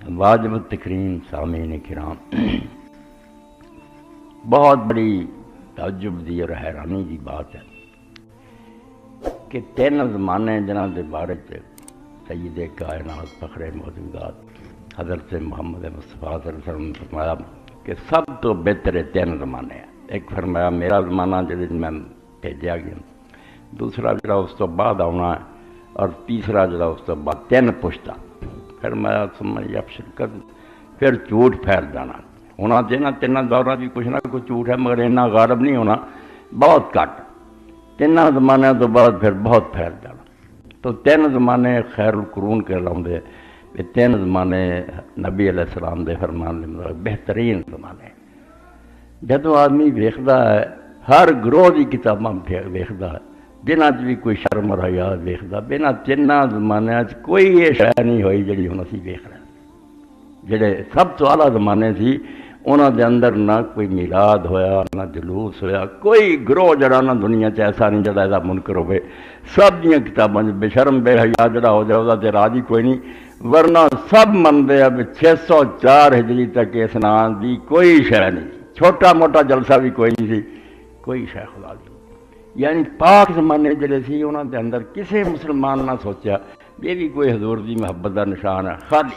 واجب التکریم سامعین کرام، بہت بڑی تعجب دی اور حیرانی کی بات ہے کہ تین زمانے جنہاں دے بارے سید کائنات فخر موجودات حضرت محمد مصطفیٰ صلی اللہ علیہ وسلم نے فرمایا کہ سب تو بہتر تین زمانے ہیں۔ ایک فرمایا میرا زمانہ جس میں بھیجا گیا، دوسرا جڑا اس تو بعد آنا ہے، اور تیسرا جڑا اس تو بعد تین پشتا۔ فرمایا سمجھ افشر کر، پھر جھوٹ پھیل جانا ہونا دینا۔ تین دورہ بھی کچھ نہ کچھ جھوٹ ہے، مگر اتنا غالب نہیں ہونا، بہت کٹ۔ تین زمانے تو بعد پھر بہت پھیل جانا۔ تو تین زمانے خیر القرون کے لاؤندے، تین زمانے نبی علیہ السلام دے فرمان دے مطابق بہترین زمانے۔ جدو آدمی ویکھدا ہے، ہر گروہ کی کتاباں ویکھدا ہے، جنہاں بھی کوئی شرم اور حیا ویکھدا، بنا تین زمانے کوئی یہ شے نہیں ہوئی جڑی ہن اسی ویکھ رہے ہیں۔ جڑے سب تو اعلیٰ زمانے سی انہاں دے اندر نہ کوئی میلاد ہویا، نہ جلوس ہویا، کوئی گروہ جڑا نہ دنیا چ ایسا نہیں جڑا ایسا منکر ہوئے۔ سب دیاں کتاباں بے شرم بے حیا جڑا ہو جائے تے راج ہی کوئی نہیں، ورنہ سب منتے ہیں 604 ہجری تک اس نام دی کوئی شے نہیں، چھوٹا موٹا جلسہ بھی کوئی نہیں سی، کوئی شے خدا دی۔ یعنی پاک زمانے جڑے سی انہاں دے اندر کسے مسلمان نہ سوچیا یہ بھی کوئی حضور دی محبت دا نشان ہے۔ خالی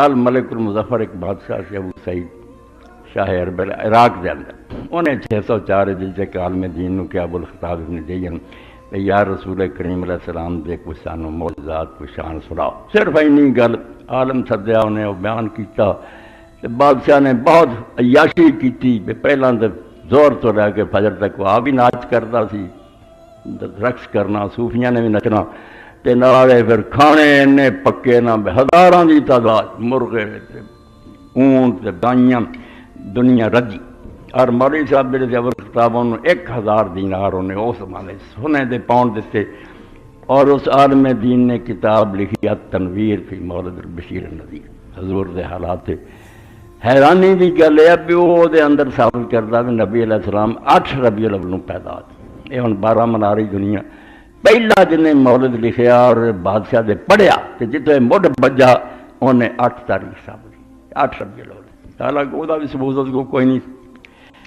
الملک المظفر ایک بادشاہ سی ابو سعید شاہ اربل عراق دے اندر، انہیں 604 ہجری تک عالم دین نو کہ ابو الخطاب ابن دیجن یا رسول کریم علیہ السلام دے کچھ سانو معجزات کچھ شان سناؤ۔ صرف اینی گل عالم سدیا انہیں وہ بیان کیتا۔ بادشاہ نے بہت عیاشی کیتی، پہلاں تے زور تو لے کے فجر تک وہ بھی ناچ کرتا سی، رقص کرنا، صوفیاں نے بھی نچنا، تے نالے پھر کھانے انے پکے نہ ہزاراں دی تعداد، مرغے اونٹ گائیاں، دنیا رجی۔ اور مولوی صاحب جڑے سے ابو الخطاب انہوں 1000 دینار انہیں اس زمانے سونے دے پاؤنڈ دیتے، اور اس عالم دین نے کتاب لکھی التنویر فی مولد البشیر النذیر۔ حضور دے حالات حیرانی دی گل ہے بھی وہ دے اندر ثابت کرتا کہ نبی علیہ السلام 8 ربیع الاول نوں پیدا ہوئے۔ یہ ہن 12 منا رہی دنیا۔ پہلا جنہیں مولد لکھیا اور بادشاہ دے پڑھیا تے جتنے مڈ بجا انہیں 8 تاریخ ثابت کی، 8 ربیع الاول۔ حالانکہ وہ بھی ثبوت اس کو کوئی نہیں۔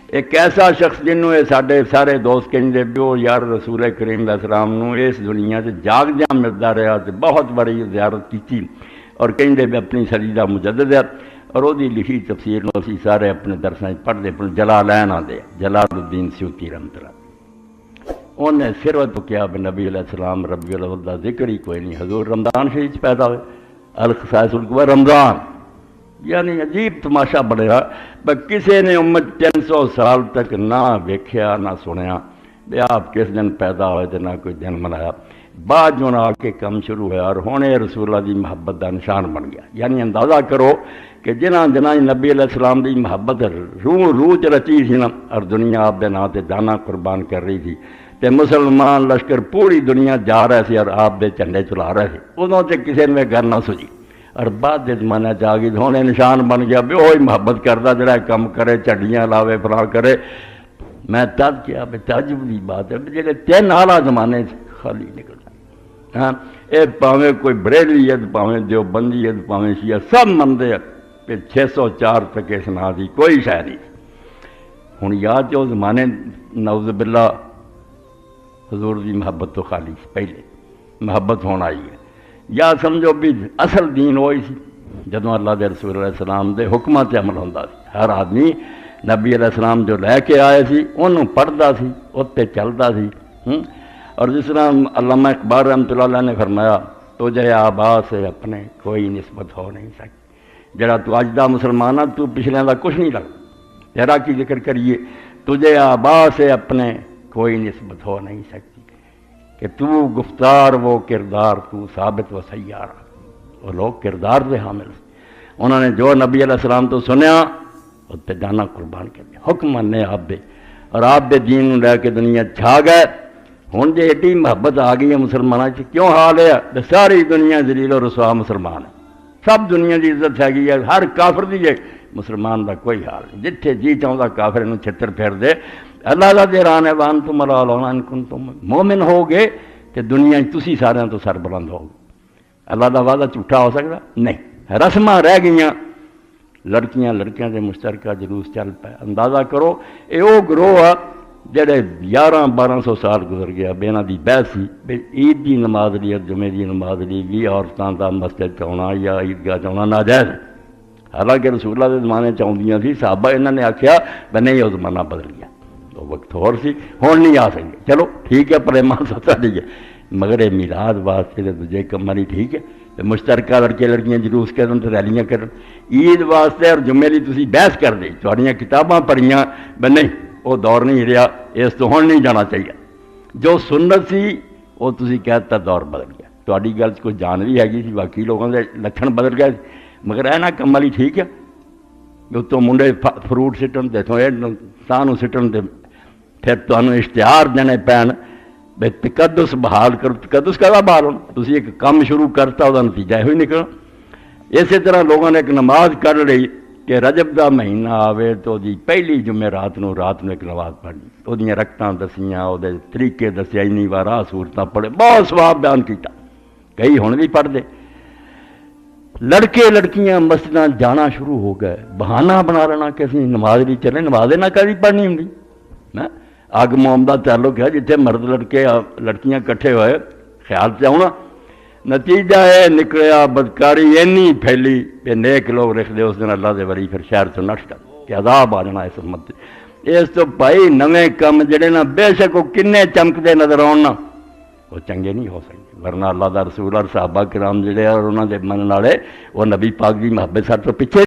ایک ایسا شخص جنہوں یہ سارے سارے دوست کہندے بھی وہ یار رسول کریم علیہ السلام نو اس دنیا سے جاگ جا ملتا رہا، تے بہت بڑی زیارت کی اور کہندے بھی اپنی صدی دا مجدد ہے، اور وہ لکھی تفسیر نو اسی سارے اپنے درساں پڑھتے پڑھ جلالین آدھے جلال الدین سیوطی رحمۃ اللہ۔ انہیں صرف تو کیا کہ نبی علیہ السلام ربیع الاول دا ذکر ہی کوئی نہیں۔ حضور رمضان شریف پیدا ہوئے، الخصائص القبریٰ رمضان۔ یعنی عجیب تماشا بڑھیا، کسی نے امت 300 سال تک نہ ویکھیا نہ سنیا بھی آپ کس دن پیدا ہوئے تو نہ کوئی دن منایا۔ بعد جو آ کے کم شروع ہوا اور ہونے رسول اللہ دی محبت دا نشان بن گیا۔ یعنی اندازہ کرو کہ جنہ نبی علیہ السلام دی محبت روح چ رچی سی نا، اور دنیا آپ دے نام تے جانا قربان کر رہی تھی، تے مسلمان لشکر پوری دنیا جا رہے سی اور آپ دے جھنڈے چلا رہے تھے، ادوں تے کسی نے گھر نہ سجی۔ اور بعد دے زمانہ جا گئی ہونے نشان بن گیا بھی وہی محبت کرتا جڑا کم کرے، چڈیاں لاوے فلاں کرے۔ میں تب کیا بھی تعجب کی بات ہے جڑے 3 اعلیٰ زمانے خالی نکل جائے۔ ہاں یہ پاویں کوئی بریلیت، پاویں دیوبندیت، پاویں شیعہ، سب منتے ہیں کہ 604 تک اس نا دی کوئی شے نہیں۔ ہوں یاد جو زمانے نعوذ باللہ حضور دی محبت تو خالی پہلے محبت ہونا آئی ہے، یا سمجھو بھی اصل دین وہی سی جدوں اللہ دے رسول علیہ السلام دے حکمات تے عمل ہوندا سی۔ ہر آدمی نبی علیہ السلام جو لے کے آئے سی انہوں پڑھدا سی، اس تے چلدا سی۔ اور جس طرح علامہ اقبال رحمۃ اللہ علیہ نے فرمایا تجھے آبا سے اپنے کوئی نسبت ہو نہیں سکتی۔ جڑا تو اج دا مسلمان تو پچھلے دا کچھ نہیں لگتا، تیرا کی ذکر کریے، تجھے آبا سے اپنے کوئی نسبت ہو نہیں سکتی، کہ تو گفتار وہ کردار تو ثابت و سیار۔ وہ لوگ کردار دے حامل، انہوں نے جو نبی علیہ السلام تو سنیا اس پہ جانا قربان کر دیا، حکم منے آپ دے، اور آپ دے دین لے کے دنیا چھا گئے۔ ہوں جی ایڈی محبت آ گئی ہے مسلمانوں سے، کیوں حال ہے؟ ساری دنیا ذلیل و رسوا مسلمان ہے، سب دنیا کی عزت ہے گئی ہے، ہر کافر دی ہے، مسلمان دا کوئی حال نہیں۔ جتھے جی چاہتا کافر انہوں چھتر پھیر دے۔ اللہ کا دیران ہے وان تم ان کن تم مومن ہو گے تو دنیا تسی سارے تو سر بلند ہو گے۔ اللہ کا وعدہ جھوٹا ہو سکتا نہیں. رسم رہ گئی، لڑکیاں لڑکیاں کے مشترکہ جلوس چل پائے. اندازہ کرو یہ وہ گروہ آ جڑے 1100-1200 سال گزر گیا بے انہاں دی بحث سی بے عید دی نماز لی اور جمعے دی نماز لی 20 عورتاں دا مسجد چاہنا یا عیدگاہ چاہنا ناجائز. حالانکہ رسول اللہ کے زمانے چاہدیاں سی. صحابہ انہوں نے آخیا بے نہیں وہ زمانہ بدل گیا، وہ وقت اور سی، ہون نہیں آ سکتے. چلو ٹھیک ہے، پریمان ستا ٹھیک ہے، مگر یہ میلاد واسطے تو دوجے کم نہیں ٹھیک ہے. مشترکہ لڑکے لڑکیاں جلوس کرن تے ریلیاں کرن. عید واسطے اور جمعے لی تسی بحث کر دے تھوڑیاں کتاباں پڑھیاں بے نہیں وہ دور نہیں رہا، اس تو ہون نہیں جانا چاہیے. جو سنت سی وہ تسی کہتا دور بدل گیا. تھوڑی گل کوئی جان بھی ہے سی، باقی لوگوں کے لکھن بدل گئے، مگر اے نا کم والی ٹھیک ہے. اتوں منڈے فروٹ سٹن تے اتوں سانو سٹن تے پھر تمہیں اشتہار دینے پین بے تقدس بحال کرو. تقدس کا بحال ہونا؟ تسی ایک کام شروع کرتا وہ نتیجہ یہ نکلنا. اسی طرح لوگوں نے ایک نماز کر لی کہ رجب کا مہینہ آوے تو دی پہلی جمعے رات نو ایک نماز پڑھنی، وہ رکھتاں دسیاں، وہ طریقے دسیا، اینی وار صورتاں پڑھے، بہت ثواب بیان کیتا. کئی ہن بھی پڑھ دے. لڑکے لڑکیاں مسجداں جانا شروع ہو گئے، بہانہ بنا لینا کہ اسی نماز بھی چلے. نماز نہ کبھی پڑھنی ہوں. اگ موم کا تعلق ہے، جتنے مرد لڑکے لڑکیاں کٹھے ہوئے خیال سے آنا. نتیجہ یہ نکلیا بدکاری اینی پھیلی کہ نیک لوگ رکھتے اس دن اللہ دے ولی پھر شہر سے نٹ کر کہ عذاب آ جانا اس امت. اس تو بھائی نویں کم جڑے نا بے شک وہ کنے چمکتے نظر آن نا وہ چنگے نہیں ہو سکتے. ورنہ اللہ دا رسول اور صحابہ کرام جڑے اور انہوں دے منن والے وہ نبی پاک دی محبت سر تو پیچھے